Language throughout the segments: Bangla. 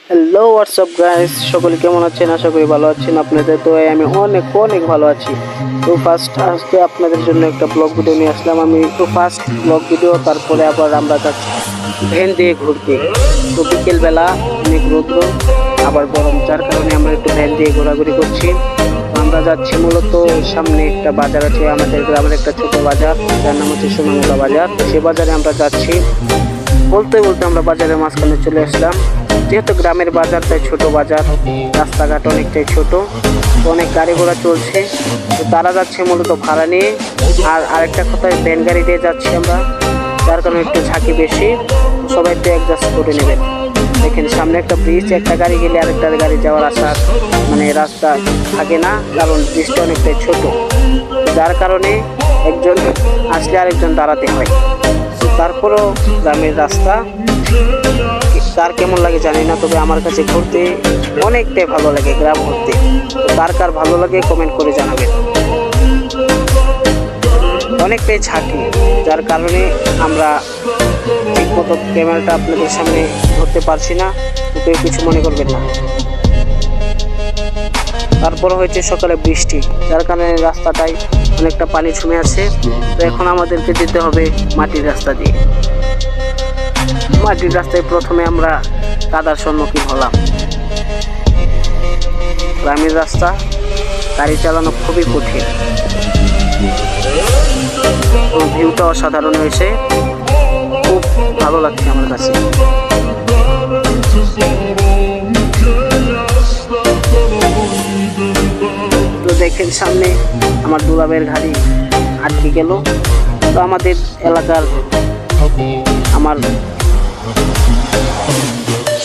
হ্যালো হোয়াটসঅ্যাপ গাইস, সকলে কেমন আছেন? আশা করি ভালো আছেন। আপনাদের তো আমি অনেক অনেক ভালো আছি। তো আজকে আপনাদের জন্য একটা ব্লগ ভিডিও নিয়ে আসলাম। আমি তো ফার্স্ট ব্লগ ভিডিও, তারপরে আবার আমরা যাচ্ছি ভ্যান দিয়ে ঘুরতে। তো বিকেলবেলা অনেক রৌদ্র আবার গরম, যার কারণে আমরা একটু ভ্যান দিয়ে ঘোরাঘুরি করছি। আমরা যাচ্ছি মূলত সামনে একটা বাজার আছে আমাদের গ্রামের, একটা ছোট বাজার, যার নাম হচ্ছে সোনামুখা বাজার। সে বাজারে আমরা যাচ্ছি। বলতে বলতে আমরা বাজারের মাঝখানে চলে আসলাম। যেহেতু গ্রামের বাজার, তাই ছোট বাজার, রাস্তাঘাট অনেকটাই ছোট, অনেক গাড়ি ঘোড়া চলছে। তো তারা যাচ্ছে মূলত ভাড়া নিয়ে, আর আরেকটা কথায় ভ্যান গাড়ি দিয়ে যাচ্ছি আমরা, যার কারণে একটু ঝাঁকি বেশি। সবাই একটু অ্যাডজাস্ট করে নেবেন। দেখেন সামনে একটা ব্রিজ, একটা গাড়ি গেলে আরেকটা গাড়ি যাওয়ার আসার মানে রাস্তা থাকে না, কারণ ব্রিজটা অনেকটাই ছোট, যার কারণে একজন আসলে আরেকজন দাঁড়াতে হয়। তারপরও গ্রামের রাস্তা কার কেমন লাগে জানি না, তবে আমার কাছে ঘুরতে অনেকটাই ভালো লাগে গ্রাম ঘুরতে। কার কার ভালো লাগে কমেন্ট করে জানাবেন। অনেকটাই ঝাঁকি, যার কারণে আমরা ঠিকমতো ক্যামেরাটা আপনাদের সামনে ধরতে পারছি না, কেউ কিছু মনে করবেন না। তারপর হয়েছে সকালে বৃষ্টি, যার কারণে রাস্তাটাই অনেকটা পানি জমে আছে। তো এখন আমাদেরকে যেতে হবে মাটির রাস্তা দিয়ে। মাটির রাস্তায় প্রথমে আমরা কাদার সম্মুখীন হলাম। গ্রামের রাস্তা, গাড়ি চালানো খুবই কঠিন। ভিউটা অসাধারণ হয়েছে, খুব ভালো লাগছে আমার কাছে। তো দেখেন সামনে আমার দুলাবের গাড়ি আটকে গেল। তো আমাদের এলাকার আমার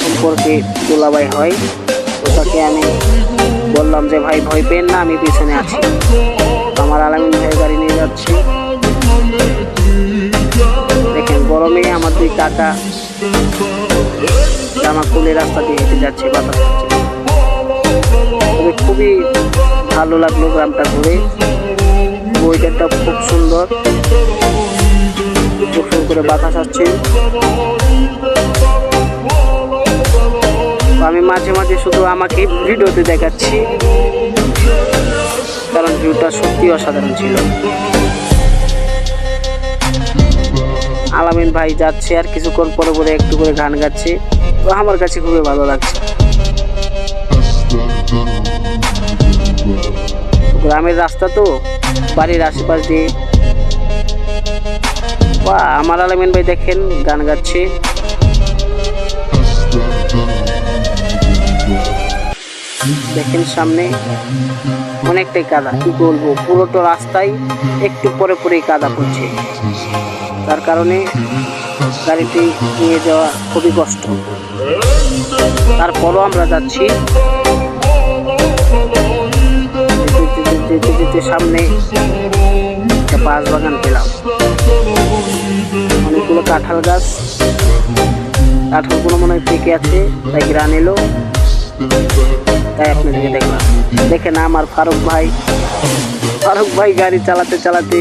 সম্পর্কে দুলাভাই হয়, তো তাকে আমি বললাম যে ভাই ভয় পেন না, আমি পিছনে আছি। আমার আলামিন ভাইয়ের গাড়ি নিয়ে যাচ্ছি। দেখেন গরমে আমার দুই কাকা জামা খুলে রাস্তা দিয়ে হেঁটে যাচ্ছে, বাতাস হচ্ছে। তবে খুবই ভালো লাগলো গ্রামটা ঘুরে। ওয়েদারটা খুব সুন্দর, খুব সুন্দর করে বাতাস আসছে। আমি মাঝে মাঝে শুধু আমাকে ভিডিওতে দেখাচ্ছি, কারণ ভিউটা সত্যি অসাধারণ ছিল। আলামিন ভাই যাচ্ছে, আর কিছুক্ষণ পরে পরে একটু করে গান গাচ্ছে। তো আমার কাছে খুবই ভালো লাগছে। গ্রামের রাস্তা তো, বাড়ির আশেপাশ দিয়ে। আমার আলামিন ভাই দেখেন গান গাচ্ছে। দেখেন সামনে অনেকটাই কাদা, কি বলবো, পুরোটা রাস্তায় একটু পরে পরেই কাদা পড়ছে, তার কারণে গাড়িটি নিয়ে যাওয়া খুবই কষ্ট। তারপরও আমরা যাচ্ছি। সামনে একটা বাঁশ বাগান পেলাম, অনেকগুলো কাঁঠাল গাছ, কাঁঠালগুলো মনে হয় পেকে আছে, তাই গ্রান এলো, তাই আপনাদেরকে দেখলাম। দেখেন আমার ফারুক ভাই গাড়ি চালাতে চালাতে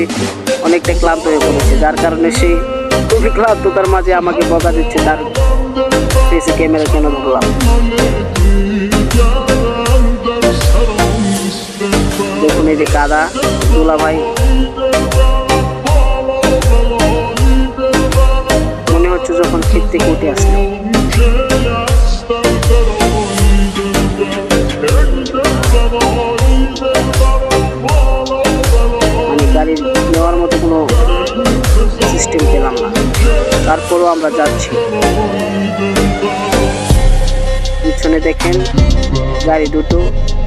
অনেকটা ক্লান্ত হয়ে পড়েছে, যার কারণে সে খুবই ক্লান্ততার মাঝে আমাকে বকা দিচ্ছে, তার ফেসে ক্যামেরা কেন ধরলাম। দেখুন এই যে কাদা, দুলা ভাই মনে হচ্ছে যখন ক্ষেত থেকে উঠে আসলো। মানে গাড়ি নেওয়ার মতো কোনো সিস্টেম পেলাম না। তারপরও আমরা যাচ্ছি। পিছনে দেখেন গাড়ি দুটো,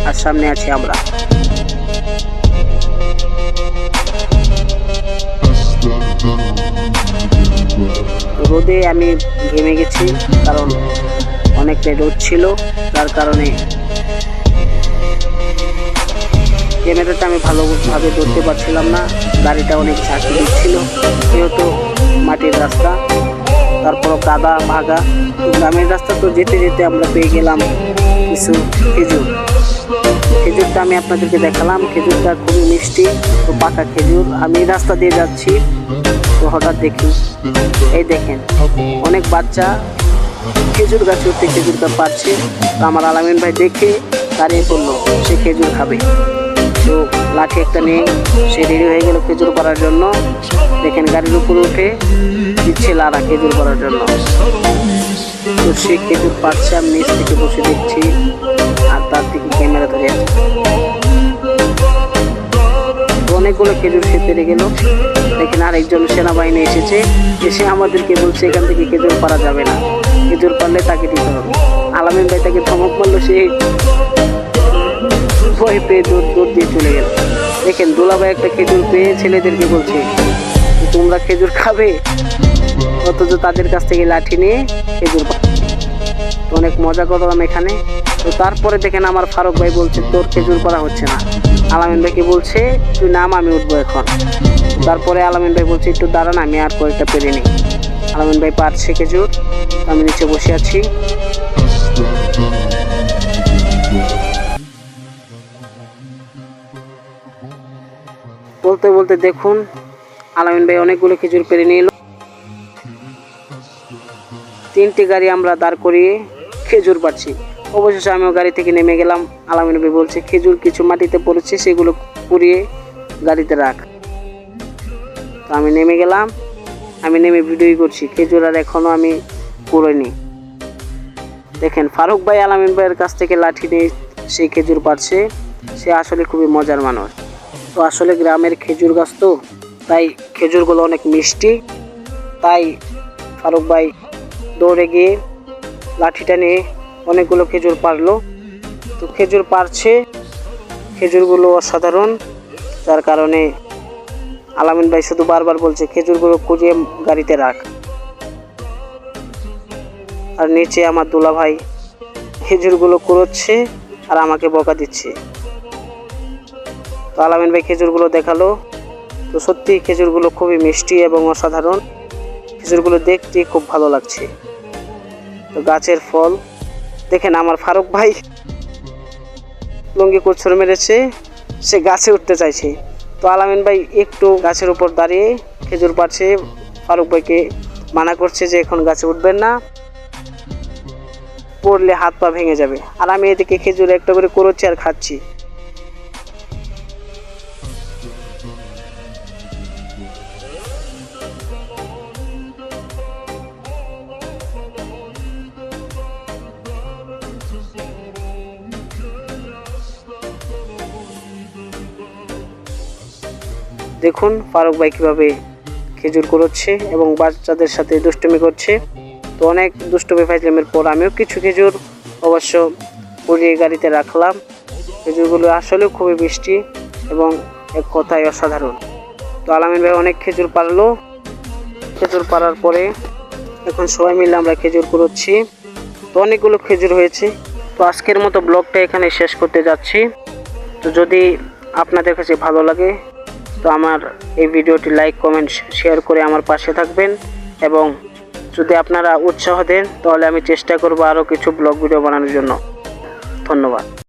আর সামনে আছি আমরা। রোদে আমি ঘেমে গেছি, কারণ অনেকটাই রোদ ছিল, যার কারণে ক্যামেরাটা আমি ভালোভাবে ধরতে পারছিলাম না। গাড়িটা অনেক ঝাঁকি দিচ্ছিল, যেহেতু মাটির রাস্তা, তারপর কাদা ভাগা। গ্রামের রাস্তা তো যেতে যেতে আমরা পেয়ে গেলাম কিছু খেজুরটা আমি আপনাদেরকে দেখালাম। খেজুরটা খুবই মিষ্টি, তো পাকা খেজুর। আমি রাস্তা দিয়ে যাচ্ছি, তো হঠাৎ দেখি এই দেখেন অনেক বাচ্চা খেজুর গাছে উঠতে খেজুরটা পাচ্ছে। তো আমার আলামিন ভাই দেখে দাঁড়িয়ে পড়লো, সে খেজুর খাবে। তো লাঠি একটা নিয়ে সে রেডি হয়ে গেল খেজুর পাড়ার জন্য। দেখেন গাড়ির উপরে উঠে দিচ্ছে লাড়া খেজুর পাড়ার জন্য। তো সে খেজুর পাড়ছে, আমি নিচ থেকে বসে দেখছি আর তার দিকে ক্যামেরা ধরে আছে। অনেকগুলো খেজুর সে পেরে গেল। দেখেন আরেকজন সেনাবাহিনী এসেছে, এসে আমাদেরকে বলছে এখান থেকে খেজুর পাড়া যাবে না, খেজুর পারলে তাকে দিতে হবে। আলামিন ভাই তাকে ধমক মারলো, সে ভয় পেয়ে দৌড় দিয়ে চলে গেল। দেখেন দুলাভাই একটা খেজুর পেয়ে ছেলেদেরকে বলছে তোমরা খেজুর খাবে, অথচ তাদের কাছ থেকে লাঠি নিয়ে খেজুর অনেক মজা করলাম এখানে। তো তারপরে দেখেন আমার ফারুক ভাই বলছে তোর খেজুর পাড়া হচ্ছে না। আলামিন ভাইকে বলছে তুই নাম, আমি উঠবো এখন। তারপরে আলামিন ভাই বলছে একটু দাঁড়ান, আমি আর কয়েকটা পেরে নিই। আলামিন ভাই পারছে খেজুর, আমি নিচে বসে আছি। বলতে বলতে দেখুন আলামিন ভাই অনেকগুলো খেজুর পেরে নিয়ে এলো। 3টি গাড়ি আমরা দাঁড় করিয়ে খেজুর পাচ্ছি। অবশেষে আমিও গাড়ি থেকে নেমে গেলাম। আলামিন ভাই বলছে খেজুর কিছু মাটিতে পড়েছে, সেগুলো কুড়িয়ে গাড়িতে রাখ। তো আমি নেমে গেলাম, আমি নেমে ভিডিও করছি। খেজুর আর এখনো আমি কুড়োইনি। দেখেন ফারুক ভাই আলামিন ভাইয়ের কাছ থেকে লাঠি নিয়ে সেই খেজুর পাচ্ছে। সে আসলে খুবই মজার মানুষ। তো আসলে গ্রামের খেজুর গাছ, তো তাই খেজুরগুলো অনেক মিষ্টি। তাই ফারুক ভাই দৌড়ে গিয়ে লাঠিটা নিয়ে অনেকগুলো খেজুর পারলো। তো খেজুর পারছে, খেজুরগুলো অসাধারণ, যার কারণে আলামিন ভাই শুধু বারবার বলছে খেজুরগুলো কুড়িয়ে গাড়িতে রাখ। আর নিচে আমার দুলা ভাই খেজুরগুলো কুড়োচ্ছে আর আমাকে বকা দিচ্ছে। তো আলামিন ভাই খেজুরগুলো দেখালো। তো সত্যি খেজুরগুলো খুবই মিষ্টি এবং অসাধারণ, খেজুরগুলো দেখতে খুব ভালো লাগছে। তো গাছের ফল দেখেন আমার ফারুক ভাই লুঙ্গি কুচড় মেরেছে, সে গাছে উঠতে চাইছে। তো আলামিন ভাই একটু গাছের উপর দাঁড়িয়ে খেজুর পাড়ছে, ফারুক ভাইকে মানা করছে যে এখন গাছে উঠবেন না, পড়লে হাত পা ভেঙে যাবে। আর আমি এদিকে খেজুর একটা করে কুড়োচ্ছি আর খাচ্ছি। দেখুন ফারুক ভাই কীভাবে খেজুর কুড়োচ্ছে এবং বাচ্চাদের সাথে দুষ্টুমি করছে। তো অনেক দুষ্টুমি ফাইজলামের পর আমিও কিছু খেজুর অবশ্য কুড়িয়ে গাড়িতে রাখলাম। খেজুরগুলো আসলেও খুবই মিষ্টি এবং এক কথায় অসাধারণ। তো আলামিন ভাই অনেক খেজুর পারলো। খেজুর পারার পরে এখন সবাই মিলে আমরা খেজুর কুড়োচ্ছি। তো অনেকগুলো খেজুর হয়েছে। তো আজকের মতো ব্লগটা এখানে শেষ করতে যাচ্ছি। তো যদি আপনাদের কাছে ভালো লাগে তো আমার এই ভিডিওটি লাইক কমেন্ট শেয়ার করে আমার পাশে থাকবেন, এবং যদি আপনারা উৎসাহ দেন তাহলে আমি চেষ্টা করব আরও কিছু ব্লগ ভিডিও বানানোর জন্য। ধন্যবাদ।